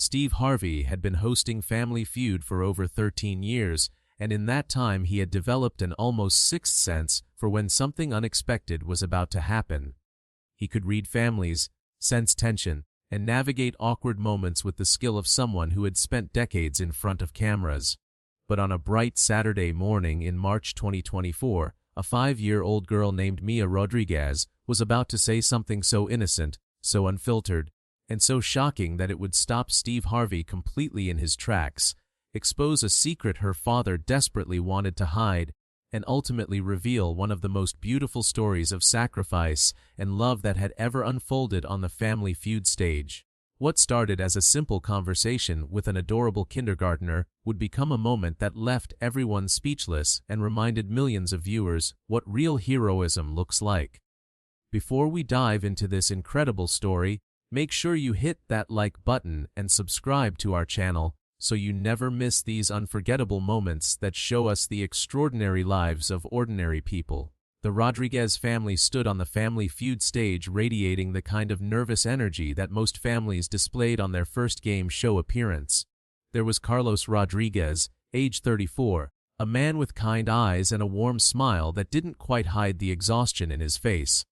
Steve Harvey had been hosting Family Feud for over 13 years, and in that time he had developed an almost sixth sense for when something unexpected was about to happen. He could read families, sense tension, and navigate awkward moments with the skill of someone who had spent decades in front of cameras. But on a bright Saturday morning in March 2024, a 5-year-old girl named Mia Rodriguez was about to say something so innocent, so unfiltered, and so shocking that it would stop Steve Harvey completely in his tracks, expose a secret her father desperately wanted to hide, and ultimately reveal one of the most beautiful stories of sacrifice and love that had ever unfolded on the Family Feud stage. What started as a simple conversation with an adorable kindergartner would become a moment that left everyone speechless and reminded millions of viewers what real heroism looks like. Before we dive into this incredible story, make sure you hit that like button and subscribe to our channel so you never miss these unforgettable moments that show us the extraordinary lives of ordinary people. The Rodriguez family stood on the Family Feud stage radiating the kind of nervous energy that most families displayed on their first game show appearance. There was Carlos Rodriguez, age 34, a man with kind eyes and a warm smile that didn't quite hide the exhaustion in his face.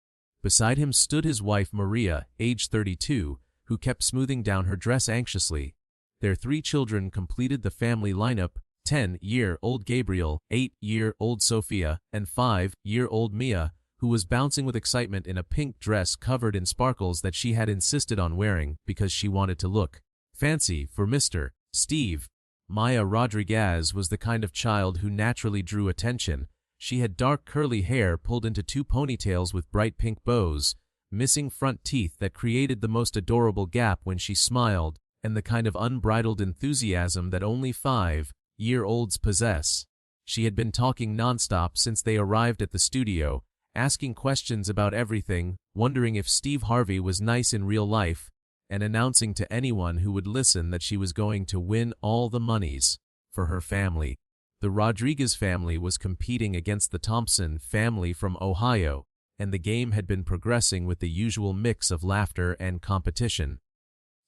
Beside him stood his wife Maria, age 32, who kept smoothing down her dress anxiously. Their 3 children completed the family lineup: 10-year-old Gabriel, 8-year-old Sophia, and 5-year-old Mia, who was bouncing with excitement in a pink dress covered in sparkles that she had insisted on wearing because she wanted to look fancy for Mr. Steve. Maya Rodriguez was the kind of child who naturally drew attention. She had dark curly hair pulled into 2 ponytails with bright pink bows, missing front teeth that created the most adorable gap when she smiled, and the kind of unbridled enthusiasm that only 5-year-olds possess. She had been talking nonstop since they arrived at the studio, asking questions about everything, wondering if Steve Harvey was nice in real life, and announcing to anyone who would listen that she was going to win all the monies for her family. The Rodriguez family was competing against the Thompson family from Ohio, and the game had been progressing with the usual mix of laughter and competition.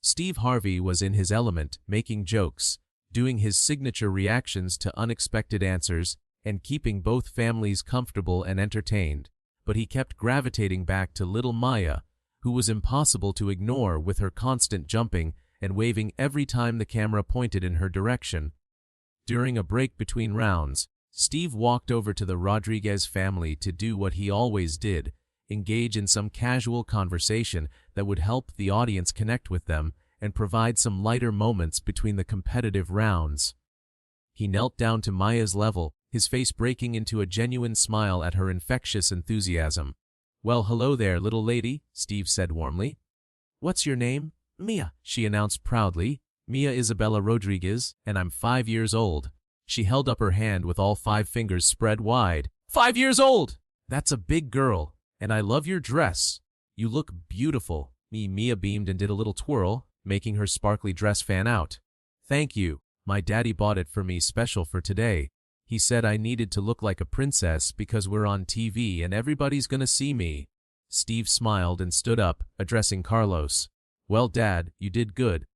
Steve Harvey was in his element, making jokes, doing his signature reactions to unexpected answers, and keeping both families comfortable and entertained, but he kept gravitating back to little Maya, who was impossible to ignore with her constant jumping and waving every time the camera pointed in her direction. During a break between rounds, Steve walked over to the Rodriguez family to do what he always did: engage in some casual conversation that would help the audience connect with them and provide some lighter moments between the competitive rounds. He knelt down to Maya's level, his face breaking into a genuine smile at her infectious enthusiasm. "Well, hello there, little lady," Steve said warmly. "What's your name?" "Mia," she announced proudly. "Mia Isabella Rodriguez, and I'm 5 years old." She held up her hand with all 5 fingers spread wide. 5 years old! That's a big girl, and I love your dress. You look beautiful. Mia beamed and did a little twirl, making her sparkly dress fan out. "Thank you. My daddy bought it for me special for today. He said I needed to look like a princess because we're on TV and everybody's gonna see me." Steve smiled and stood up, addressing Carlos. "Well, Dad, you did good.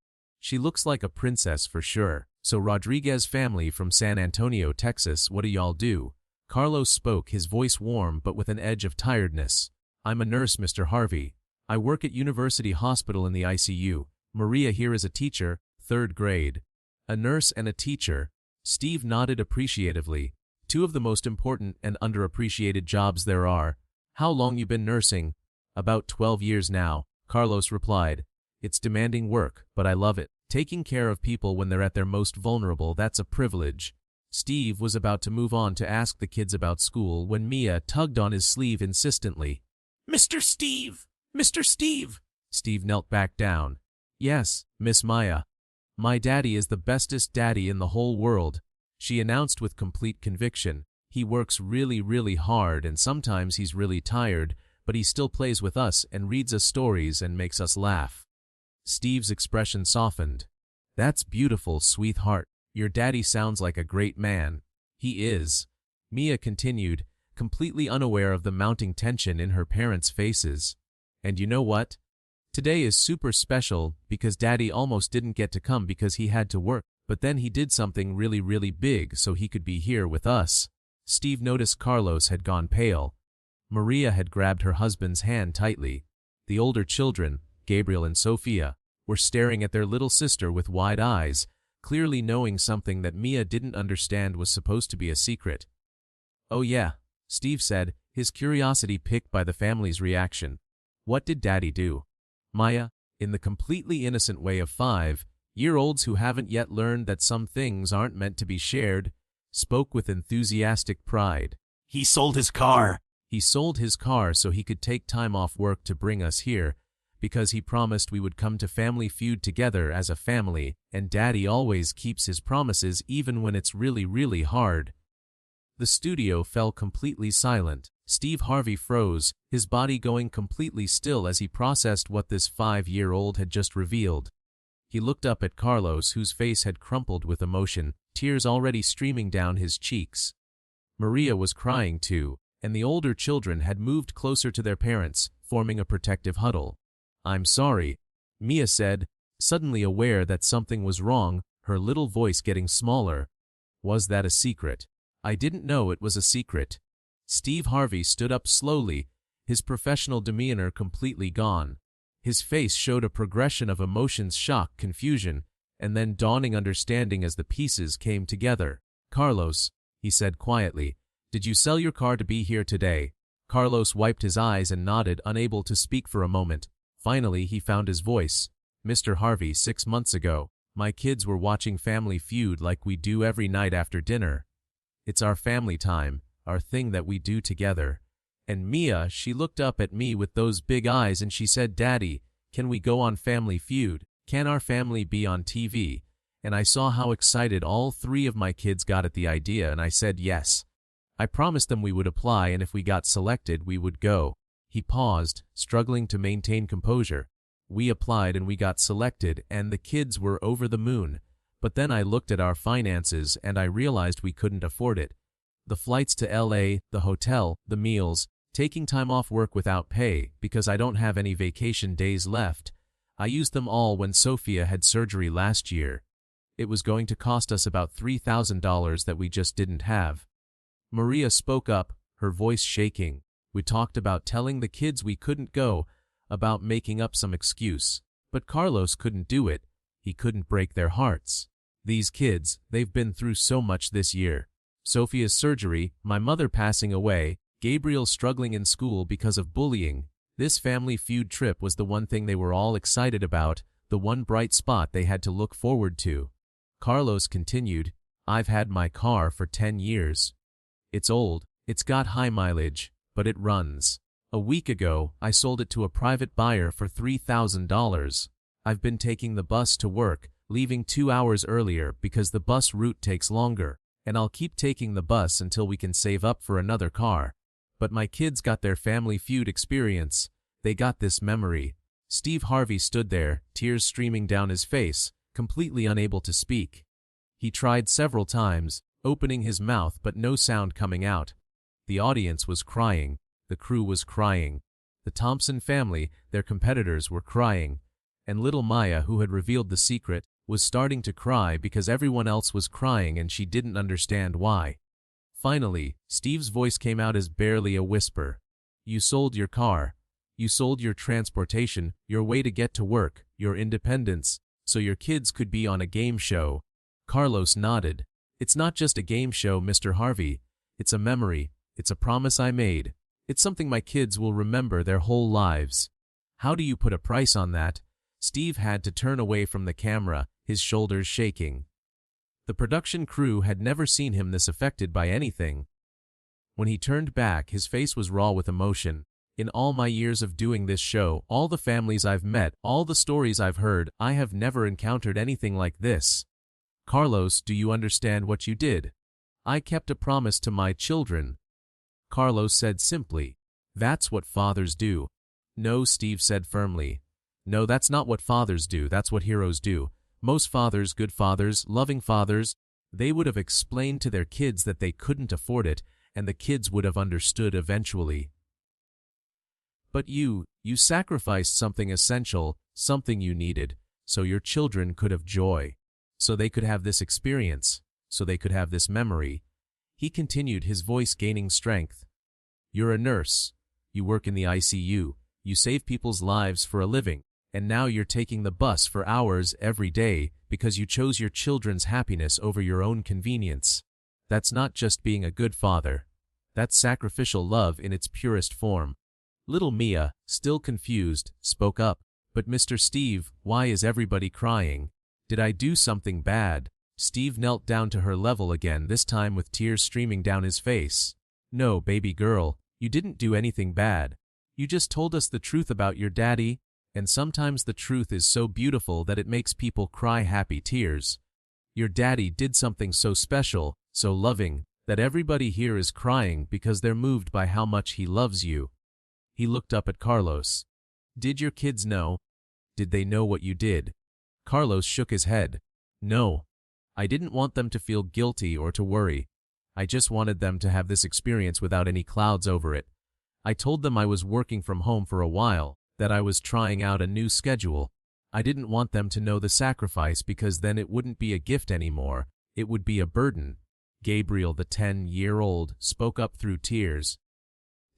She looks like a princess for sure. So Rodriguez family from San Antonio, Texas, what do y'all do?" Carlos spoke, his voice warm but with an edge of tiredness. "I'm a nurse, Mr. Harvey. I work at University Hospital in the ICU. Maria here is a teacher, 3rd grade." A nurse and a teacher. Steve nodded appreciatively. 2 of the most important and underappreciated jobs there are. "How long you been nursing?" "About 12 years now," Carlos replied. "It's demanding work, but I love it. Taking care of people when they're at their most vulnerable, that's a privilege." Steve was about to move on to ask the kids about school when Mia tugged on his sleeve insistently. "Mr. Steve! Mr. Steve!" Steve knelt back down. "Yes, Miss Maya. My daddy is the bestest daddy in the whole world," she announced with complete conviction. "He works really, really hard and sometimes he's really tired, but he still plays with us and reads us stories and makes us laugh." Steve's expression softened. "That's beautiful, sweetheart. Your daddy sounds like a great man." "He is," Mia continued, completely unaware of the mounting tension in her parents' faces. "And you know what? Today is super special because Daddy almost didn't get to come because he had to work, but then he did something really, really big so he could be here with us. Steve noticed Carlos had gone pale. Maria had grabbed her husband's hand tightly. The older children, Gabriel and Sophia, were staring at their little sister with wide eyes, clearly knowing something that Mia didn't understand was supposed to be a secret. "Oh yeah," Steve said, his curiosity piqued by the family's reaction. "What did Daddy do?" Maya, in the completely innocent way of 5-year-olds who haven't yet learned that some things aren't meant to be shared, spoke with enthusiastic pride. "He sold his car." "He sold his car so he could take time off work to bring us here, because he promised we would come to Family Feud together as a family, and Daddy always keeps his promises even when it's really, really hard." The studio fell completely silent. Steve Harvey froze, his body going completely still as he processed what this 5-year-old had just revealed. He looked up at Carlos, whose face had crumpled with emotion, tears already streaming down his cheeks. Maria was crying too, and the older children had moved closer to their parents, forming a protective huddle. "I'm sorry," Mia said, suddenly aware that something was wrong, her little voice getting smaller. "Was that a secret?" "I didn't know it was a secret." Steve Harvey stood up slowly, his professional demeanor completely gone. His face showed a progression of emotions: shock, confusion, and then dawning understanding as the pieces came together. "Carlos," he said quietly, "did you sell your car to be here today?" Carlos wiped his eyes and nodded, unable to speak for a moment. Finally, he found his voice. "Mr. Harvey, 6 months ago, my kids were watching Family Feud like we do every night after dinner. It's our family time, our thing that we do together. And Mia, she looked up at me with those big eyes and she said, 'Daddy, can we go on Family Feud? Can our family be on TV?' And I saw how excited all 3 of my kids got at the idea, and I said yes. I promised them we would apply, and if we got selected, we would go." He paused, struggling to maintain composure. "We applied and we got selected, and the kids were over the moon. But then I looked at our finances and I realized we couldn't afford it. The flights to LA, the hotel, the meals, taking time off work without pay because I don't have any vacation days left. I used them all when Sophia had surgery last year. It was going to cost us about $3,000 that we just didn't have." Maria spoke up, her voice shaking. "We talked about telling the kids we couldn't go, about making up some excuse. But Carlos couldn't do it. He couldn't break their hearts. These kids, they've been through so much this year. Sophia's surgery, my mother passing away, Gabriel struggling in school because of bullying. This Family Feud trip was the one thing they were all excited about, the one bright spot they had to look forward to." Carlos continued, "I've had my car for 10 years. It's old, it's got high mileage, but it runs. A week ago, I sold it to a private buyer for $3,000. I've been taking the bus to work, leaving 2 hours earlier because the bus route takes longer, and I'll keep taking the bus until we can save up for another car. But my kids got their Family Feud experience. They got this memory." Steve Harvey stood there, tears streaming down his face, completely unable to speak. He tried several times, opening his mouth but no sound coming out. The audience was crying. The crew was crying. The Thompson family, their competitors, were crying. And little Maya, who had revealed the secret, was starting to cry because everyone else was crying and she didn't understand why. Finally, Steve's voice came out as barely a whisper. "You sold your car. You sold your transportation, your way to get to work, your independence, so your kids could be on a game show." Carlos nodded. "It's not just a game show, Mr. Harvey. It's a memory. It's a promise I made. It's something my kids will remember their whole lives." "How do you put a price on that?" Steve had to turn away from the camera, his shoulders shaking. The production crew had never seen him this affected by anything. When he turned back, his face was raw with emotion. "In all my years of doing this show, all the families I've met, all the stories I've heard, I have never encountered anything like this. Carlos, do you understand what you did? I kept a promise to my children." Carlos said simply, "That's what fathers do." "No," Steve said firmly. "No, that's not what fathers do, that's what heroes do. Most fathers, good fathers, loving fathers, they would have explained to their kids that they couldn't afford it, and the kids would have understood eventually." But you sacrificed something essential, something you needed, so your children could have joy. So they could have this experience. So they could have this memory. He continued, his voice gaining strength. You're a nurse. You work in the ICU. You save people's lives for a living. And now you're taking the bus for hours every day because you chose your children's happiness over your own convenience. That's not just being a good father. That's sacrificial love in its purest form. Little Mia, still confused, spoke up. But Mr. Steve, why is everybody crying? Did I do something bad? Steve knelt down to her level again, this time with tears streaming down his face. No, baby girl, you didn't do anything bad. You just told us the truth about your daddy, and sometimes the truth is so beautiful that it makes people cry happy tears. Your daddy did something so special, so loving, that everybody here is crying because they're moved by how much he loves you. He looked up at Carlos. Did your kids know? Did they know what you did? Carlos shook his head. No. I didn't want them to feel guilty or to worry. I just wanted them to have this experience without any clouds over it. I told them I was working from home for a while, that I was trying out a new schedule. I didn't want them to know the sacrifice because then it wouldn't be a gift anymore, it would be a burden. Gabriel, the 10-year-old, spoke up through tears.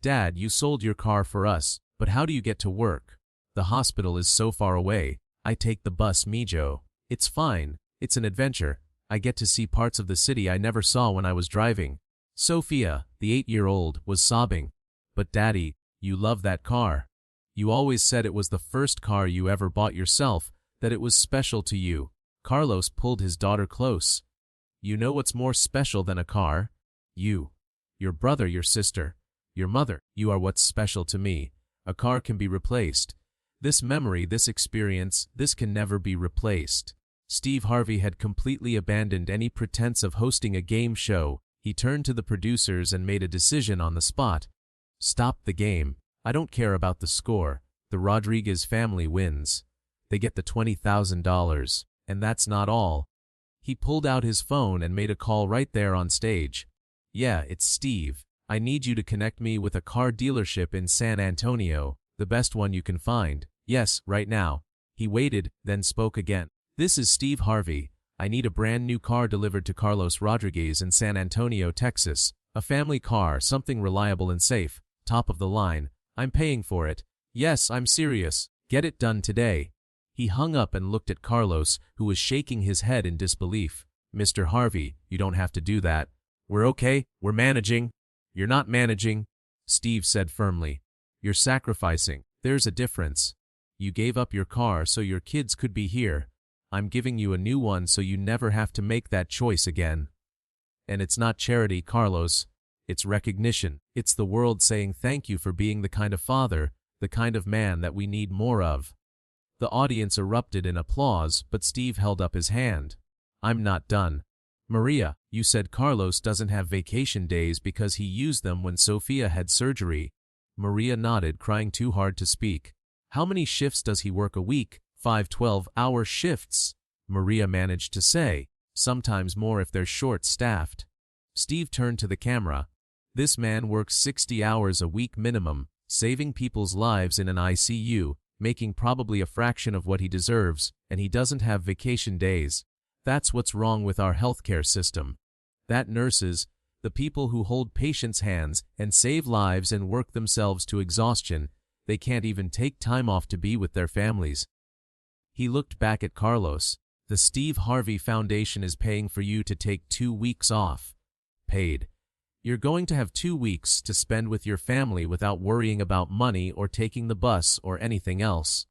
Dad, you sold your car for us, but how do you get to work? The hospital is so far away. I take the bus, Mijo. It's fine. It's an adventure. I get to see parts of the city I never saw when I was driving. Sophia, the 8-year-old, was sobbing. But Daddy, you love that car. You always said it was the first car you ever bought yourself, that it was special to you. Carlos pulled his daughter close. You know what's more special than a car? You. Your brother, your sister, your mother. You are what's special to me. A car can be replaced. This memory, this experience, this can never be replaced. Steve Harvey had completely abandoned any pretense of hosting a game show. He turned to the producers and made a decision on the spot. Stop the game. I don't care about the score. The Rodriguez family wins. They get the $20,000. And that's not all. He pulled out his phone and made a call right there on stage. Yeah, it's Steve. I need you to connect me with a car dealership in San Antonio, the best one you can find. Yes, right now. He waited, then spoke again. This is Steve Harvey. I need a brand new car delivered to Carlos Rodriguez in San Antonio, Texas. A family car, something reliable and safe. Top of the line. I'm paying for it. Yes, I'm serious. Get it done today. He hung up and looked at Carlos, who was shaking his head in disbelief. Mr. Harvey, you don't have to do that. We're okay. We're managing. You're not managing, Steve said firmly. You're sacrificing. There's a difference. You gave up your car so your kids could be here. I'm giving you a new one so you never have to make that choice again. And it's not charity, Carlos. It's recognition. It's the world saying thank you for being the kind of father, the kind of man that we need more of. The audience erupted in applause, but Steve held up his hand. I'm not done. Maria, you said Carlos doesn't have vacation days because he used them when Sophia had surgery. Maria nodded, crying too hard to speak. How many shifts does he work a week? 5 12-hour shifts, Maria managed to say. Sometimes more if they're short-staffed. Steve turned to the camera. This man works 60 hours a week minimum, saving people's lives in an ICU, making probably a fraction of what he deserves, and he doesn't have vacation days. That's what's wrong with our healthcare system. That nurses, the people who hold patients' hands and save lives and work themselves to exhaustion, they can't even take time off to be with their families. He looked back at Carlos. The Steve Harvey Foundation is paying for you to take 2 weeks off. Paid. You're going to have 2 weeks to spend with your family without worrying about money or taking the bus or anything else.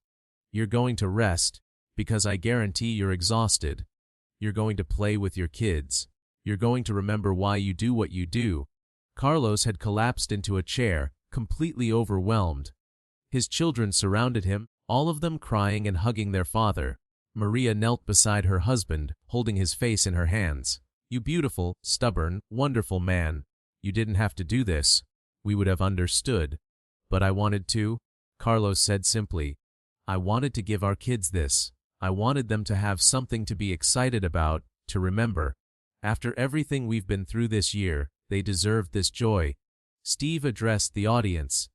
You're going to rest, because I guarantee you're exhausted. You're going to play with your kids. You're going to remember why you do what you do. Carlos had collapsed into a chair, completely overwhelmed. His children surrounded him, all of them crying and hugging their father. Maria knelt beside her husband, holding his face in her hands. You beautiful, stubborn, wonderful man. You didn't have to do this. We would have understood. But I wanted to, Carlos said simply. I wanted to give our kids this. I wanted them to have something to be excited about, to remember. After everything we've been through this year, they deserved this joy. Steve addressed the audience.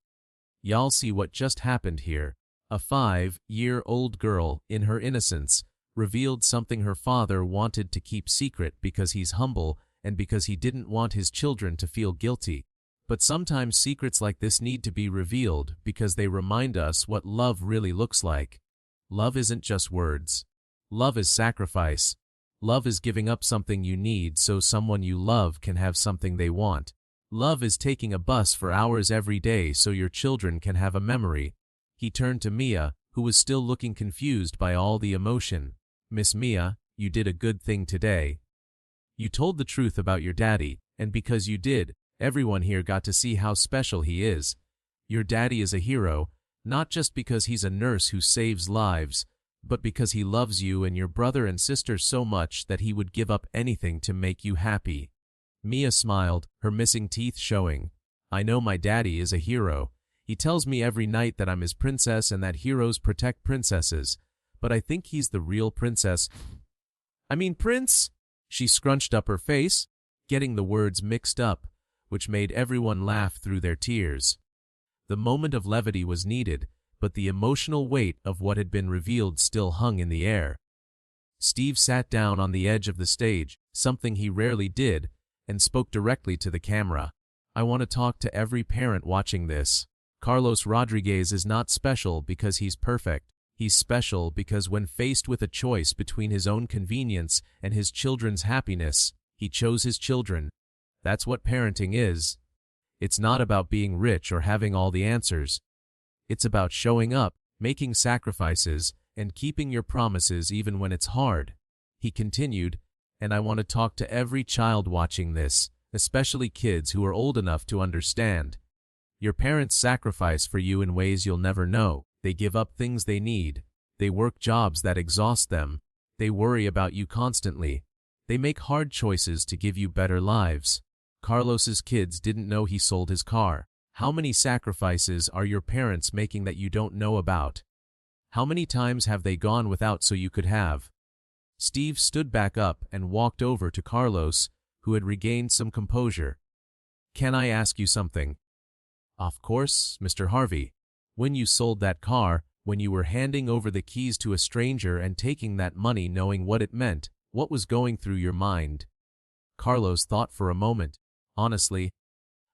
Y'all see what just happened here. A 5-year-old girl, in her innocence, revealed something her father wanted to keep secret because he's humble and because he didn't want his children to feel guilty. But sometimes secrets like this need to be revealed because they remind us what love really looks like. Love isn't just words. Love is sacrifice. Love is giving up something you need so someone you love can have something they want. Love is taking a bus for hours every day so your children can have a memory. He turned to Mia, who was still looking confused by all the emotion. Miss Mia, you did a good thing today. You told the truth about your daddy, and because you did, everyone here got to see how special he is. Your daddy is a hero, not just because he's a nurse who saves lives, but because he loves you and your brother and sister so much that he would give up anything to make you happy. Mia smiled, her missing teeth showing. I know my daddy is a hero. He tells me every night that I'm his princess and that heroes protect princesses. But I think he's the real princess. Prince? She scrunched up her face, getting the words mixed up, which made everyone laugh through their tears. The moment of levity was needed, but the emotional weight of what had been revealed still hung in the air. Steve sat down on the edge of the stage, something he rarely did, and spoke directly to the camera. I want to talk to every parent watching this. Carlos Rodriguez is not special because he's perfect. He's special because when faced with a choice between his own convenience and his children's happiness, he chose his children. That's what parenting is. It's not about being rich or having all the answers. It's about showing up, making sacrifices, and keeping your promises even when it's hard. He continued, and I want to talk to every child watching this, especially kids who are old enough to understand. Your parents sacrifice for you in ways you'll never know. They give up things they need. They work jobs that exhaust them. They worry about you constantly. They make hard choices to give you better lives. Carlos's kids didn't know he sold his car. How many sacrifices are your parents making that you don't know about? How many times have they gone without so you could have? Steve stood back up and walked over to Carlos, who had regained some composure. Can I ask you something? Of course, Mr. Harvey. When you sold that car, when you were handing over the keys to a stranger and taking that money knowing what it meant, what was going through your mind? Carlos thought for a moment. Honestly,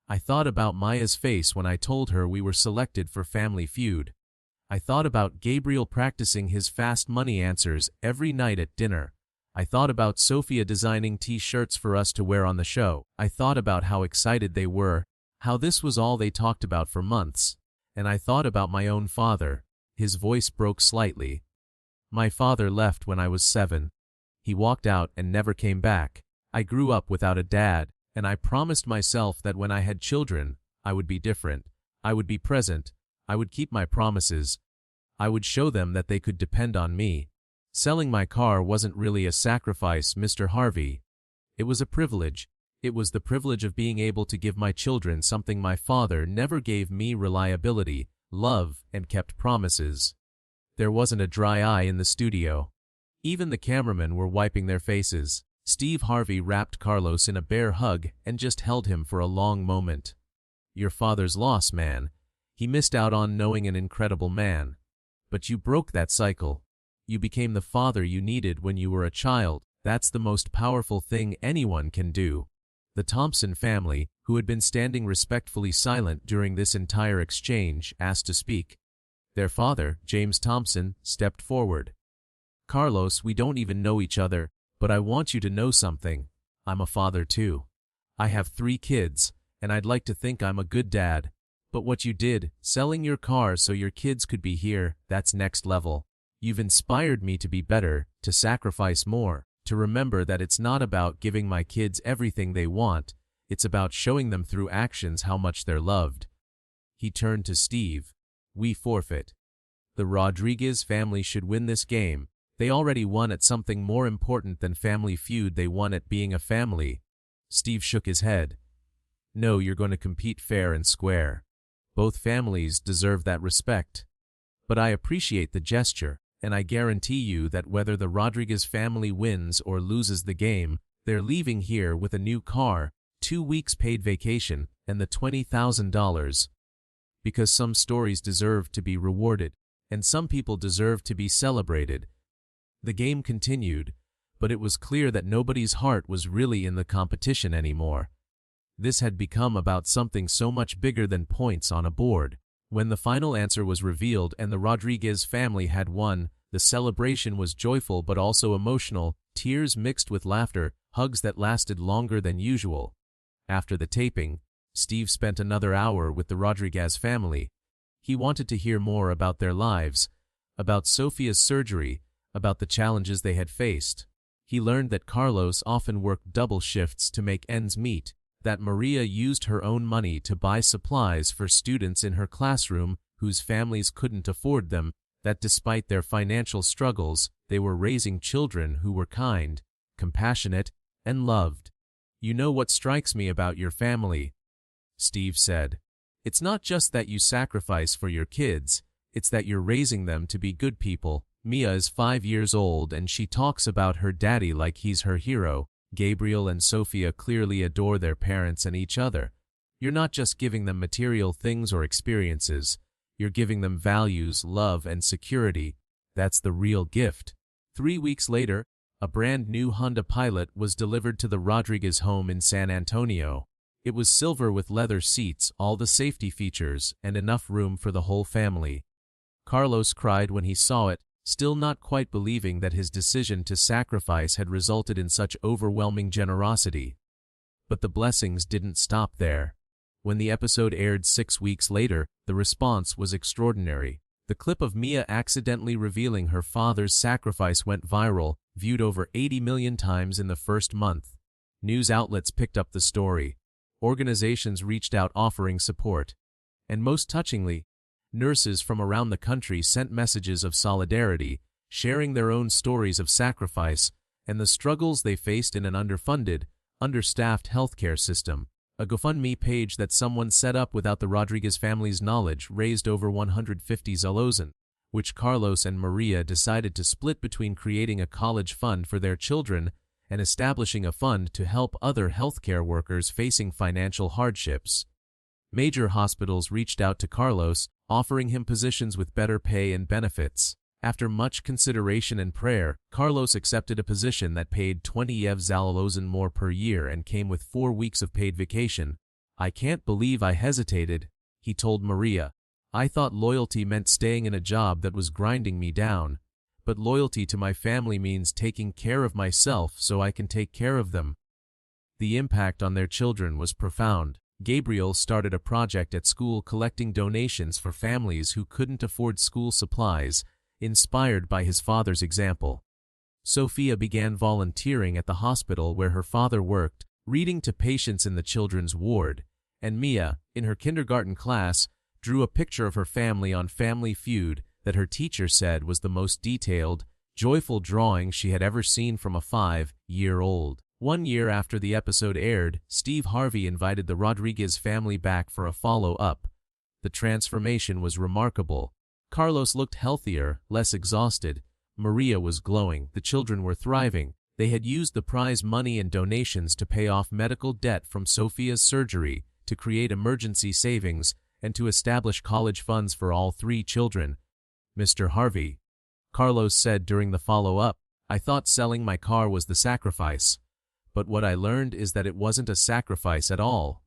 I thought about Maya's face when I told her we were selected for Family Feud. I thought about Gabriel practicing his fast money answers every night at dinner. I thought about Sophia designing t-shirts for us to wear on the show. I thought about how excited they were, how this was all they talked about for months. And I thought about my own father. His voice broke slightly. My father left when I was 7. He walked out and never came back. I grew up without a dad, and I promised myself that when I had children, I would be different. I would be present. I would keep my promises. I would show them that they could depend on me. Selling my car wasn't really a sacrifice, Mr. Harvey. It was a privilege. It was the privilege of being able to give my children something my father never gave me: reliability, love, and kept promises. There wasn't a dry eye in the studio. Even the cameramen were wiping their faces. Steve Harvey wrapped Carlos in a bear hug and just held him for a long moment. Your father's loss, man. He missed out on knowing an incredible man. But you broke that cycle. You became the father you needed when you were a child. That's the most powerful thing anyone can do. The Thompson family, who had been standing respectfully silent during this entire exchange, asked to speak. Their father, James Thompson, stepped forward. Carlos, we don't even know each other, but I want you to know something. I'm a father too. I have 3 kids, and I'd like to think I'm a good dad. But what you did, selling your car so your kids could be here, that's next level. You've inspired me to be better, to sacrifice more, to remember that it's not about giving my kids everything they want, it's about showing them through actions how much they're loved. He turned to Steve. We forfeit. The Rodriguez family should win this game. They already won at something more important than Family Feud. They won at being a family. Steve shook his head. No, you're going to compete fair and square. Both families deserve that respect. But I appreciate the gesture, and I guarantee you that whether the Rodriguez family wins or loses the game, they're leaving here with a new car, 2 weeks paid vacation, and the $20,000. Because some stories deserve to be rewarded, and some people deserve to be celebrated. The game continued, but it was clear that nobody's heart was really in the competition anymore. This had become about something so much bigger than points on a board. When the final answer was revealed and the Rodriguez family had won, the celebration was joyful but also emotional, tears mixed with laughter, hugs that lasted longer than usual. After the taping, Steve spent another hour with the Rodriguez family. He wanted to hear more about their lives, about Sophia's surgery, about the challenges they had faced. He learned that Carlos often worked double shifts to make ends meet, that Maria used her own money to buy supplies for students in her classroom whose families couldn't afford them, that despite their financial struggles, they were raising children who were kind, compassionate, and loved. "You know what strikes me about your family," Steve said. "It's not just that you sacrifice for your kids, it's that you're raising them to be good people." Mia is 5 years old and she talks about her daddy like he's her hero. Gabriel and Sophia clearly adore their parents and each other. You're not just giving them material things or experiences. You're giving them values, love, and security. That's the real gift. 3 weeks later, a brand new Honda Pilot was delivered to the Rodriguez home in San Antonio. It was silver with leather seats, all the safety features, and enough room for the whole family. Carlos cried when he saw it, still not quite believing that his decision to sacrifice had resulted in such overwhelming generosity. But the blessings didn't stop there. When the episode aired 6 weeks later, the response was extraordinary. The clip of Mia accidentally revealing her father's sacrifice went viral, viewed over 80 million times in the first month. News outlets picked up the story. Organizations reached out offering support. And most touchingly, nurses from around the country sent messages of solidarity, sharing their own stories of sacrifice and the struggles they faced in an underfunded, understaffed healthcare system. A GoFundMe page that someone set up without the Rodriguez family's knowledge raised over 150 zlotys, which Carlos and Maria decided to split between creating a college fund for their children and establishing a fund to help other healthcare workers facing financial hardships. Major hospitals reached out to Carlos, offering him positions with better pay and benefits. After much consideration and prayer, Carlos accepted a position that paid 20 zlotys more per year and came with 4 weeks of paid vacation. "I can't believe I hesitated," he told Maria. "I thought loyalty meant staying in a job that was grinding me down. But loyalty to my family means taking care of myself so I can take care of them." The impact on their children was profound. Gabriel started a project at school collecting donations for families who couldn't afford school supplies, inspired by his father's example. Sophia began volunteering at the hospital where her father worked, reading to patients in the children's ward, and Mia, in her kindergarten class, drew a picture of her family on Family Feud that her teacher said was the most detailed, joyful drawing she had ever seen from a 5-year-old. 1 year after the episode aired, Steve Harvey invited the Rodriguez family back for a follow-up. The transformation was remarkable. Carlos looked healthier, less exhausted. Maria was glowing. The children were thriving. They had used the prize money and donations to pay off medical debt from Sophia's surgery, to create emergency savings, and to establish college funds for all 3 children. "Mr. Harvey," Carlos said during the follow-up, "I thought selling my car was the sacrifice. But what I learned is that it wasn't a sacrifice at all.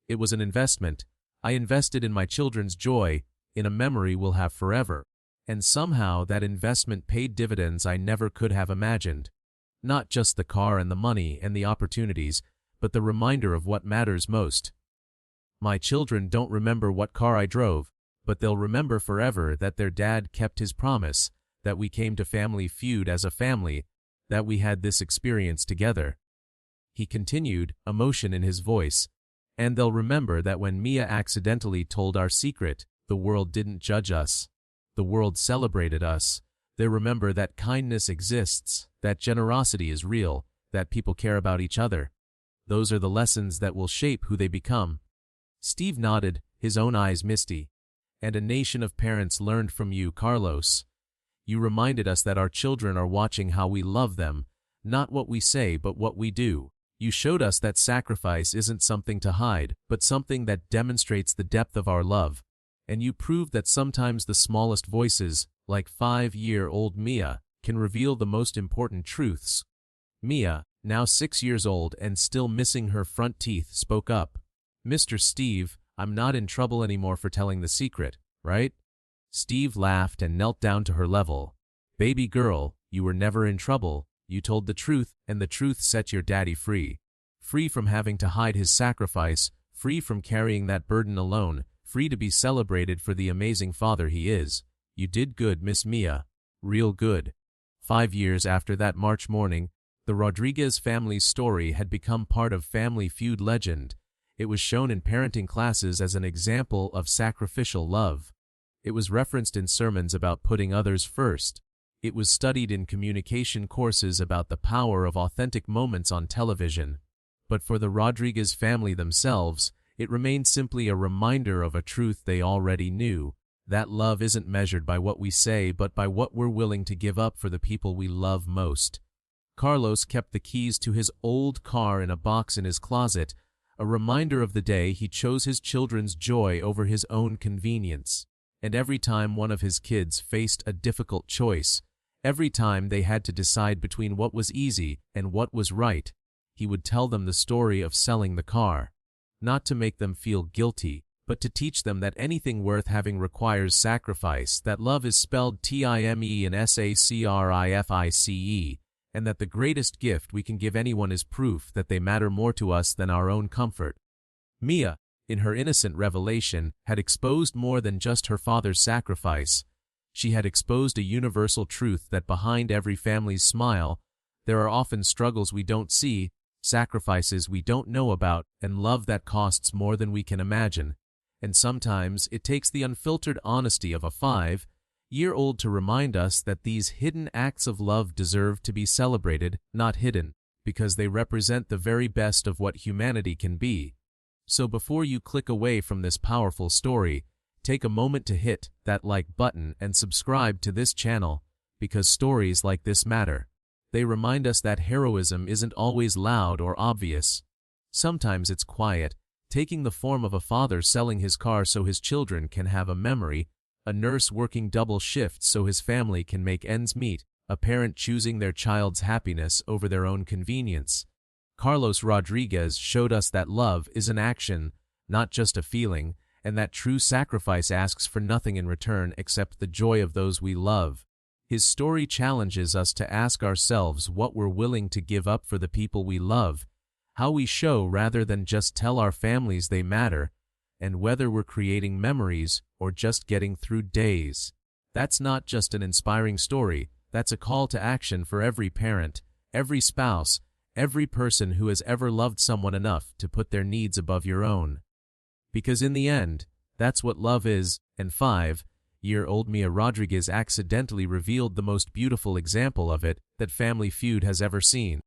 It was an investment. I invested in my children's joy, in a memory we'll have forever. And somehow that investment paid dividends I never could have imagined. Not just the car and the money and the opportunities, but the reminder of what matters most. My children don't remember what car I drove, but they'll remember forever that their dad kept his promise, that we came to Family Feud as a family, that we had this experience together." He continued, emotion in his voice, "And they'll remember that when Mia accidentally told our secret, the world didn't judge us. The world celebrated us. They remember that kindness exists, that generosity is real, that people care about each other. Those are the lessons that will shape who they become." Steve nodded, his own eyes misty. "And a nation of parents learned from you, Carlos. You reminded us that our children are watching how we love them, not what we say but what we do. You showed us that sacrifice isn't something to hide, but something that demonstrates the depth of our love. And you proved that sometimes the smallest voices, like 5-year-old Mia, can reveal the most important truths. Mia, now 6 years old and still missing her front teeth, spoke up. "Mr. Steve, I'm not in trouble anymore for telling the secret, right?" Steve laughed and knelt down to her level. "Baby girl, you were never in trouble. You told the truth, and the truth set your daddy free. Free from having to hide his sacrifice, free from carrying that burden alone, free to be celebrated for the amazing father he is. You did good, Miss Mia. Real good." 5 years after that March morning, the Rodriguez family's story had become part of Family Feud legend. It was shown in parenting classes as an example of sacrificial love. It was referenced in sermons about putting others first. It was studied in communication courses about the power of authentic moments on television. But for the Rodriguez family themselves, it remained simply a reminder of a truth they already knew, that love isn't measured by what we say but by what we're willing to give up for the people we love most. Carlos kept the keys to his old car in a box in his closet, a reminder of the day he chose his children's joy over his own convenience. And every time one of his kids faced a difficult choice, every time they had to decide between what was easy and what was right, he would tell them the story of selling the car. Not to make them feel guilty, but to teach them that anything worth having requires sacrifice, that love is spelled Time and Sacrifice, and that the greatest gift we can give anyone is proof that they matter more to us than our own comfort. Mia, in her innocent revelation, had exposed more than just her father's sacrifice. She had exposed a universal truth that behind every family's smile, there are often struggles we don't see, sacrifices we don't know about, and love that costs more than we can imagine. And sometimes it takes the unfiltered honesty of a 5-year-old to remind us that these hidden acts of love deserve to be celebrated, not hidden, because they represent the very best of what humanity can be. So before you click away from this powerful story, take a moment to hit that like button and subscribe to this channel, because stories like this matter. They remind us that heroism isn't always loud or obvious. Sometimes it's quiet, taking the form of a father selling his car so his children can have a memory, a nurse working double shifts so his family can make ends meet, a parent choosing their child's happiness over their own convenience. Carlos Rodriguez showed us that love is an action, not just a feeling, and that true sacrifice asks for nothing in return except the joy of those we love. His story challenges us to ask ourselves what we're willing to give up for the people we love, how we show rather than just tell our families they matter, and whether we're creating memories or just getting through days. That's not just an inspiring story, that's a call to action for every parent, every spouse, every person who has ever loved someone enough to put their needs above your own. Because in the end, that's what love is, and 5-year-old Mia Rodriguez accidentally revealed the most beautiful example of it that Family Feud has ever seen.